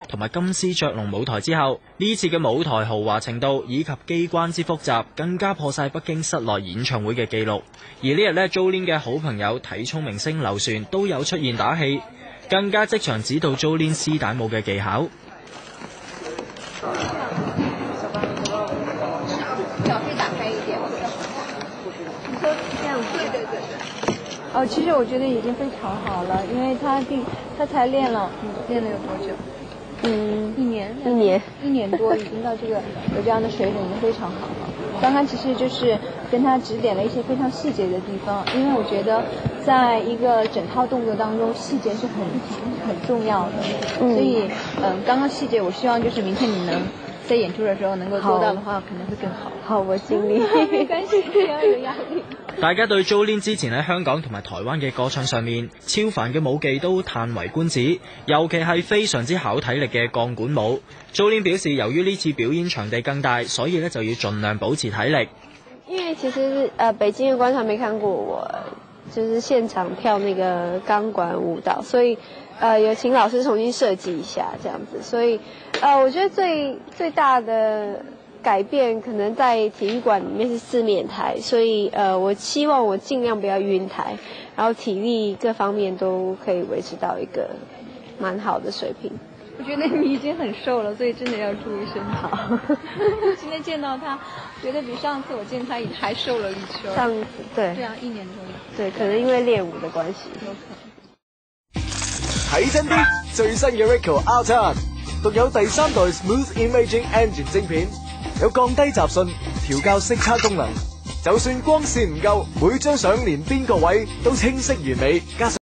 同埋金絲雀龍舞台之後，呢次嘅舞台豪華程度以及機關之複雜，更加破晒北京室內演唱會嘅紀錄。而呢日呢 Jolin 嘅好朋友體操明星劉璇都有出現打氣，更加即場指導 Jolin 絲帶舞嘅技巧。腳可以打開一點。你說這樣子？對。其實我覺得已經非常好了，因為他才練了有多久？一年多，已經到這個有這樣的水準，已經非常好了。剛剛其實就是跟他指點了一些非常細節的地方，因為我覺得在一個整套動作當中，細節是很重要的。所以剛剛細節我希望就是明天你能在演出的時候能夠做到的話，可能會更好。好，我盡力。沒關係，不要有壓力。大家對 Jolin 之前喺香港同埋台灣嘅歌唱上面超凡嘅舞技都嘆為觀止，尤其係非常之考體力嘅鋼管舞。Jolin 表示，由於呢次表演場地更大，所以呢就要盡量保持體力。因為其實北京嘅觀眾沒看過我，就是現場跳那個鋼管舞蹈，所以有請老師重新設計一下，這樣子。所以我覺得最大的改變可能在體育館裡面是四面台，所以我希望我盡量不要暈台，然後體力各方面都可以維持到一個蠻好的水平。我覺得你已經很瘦了，所以真的要注意身材。今天見到他，覺得比上次我見他還瘦了一圈。上次對，這樣一年中對，可能因為練舞的關係。睇真啲，最新嘅 Ricoh R10，獨有第3代 Smooth Imaging Engine 晶片。有降低雜訊、調校色差功能，就算光線唔夠，每張相連邊個位都清晰完美，加上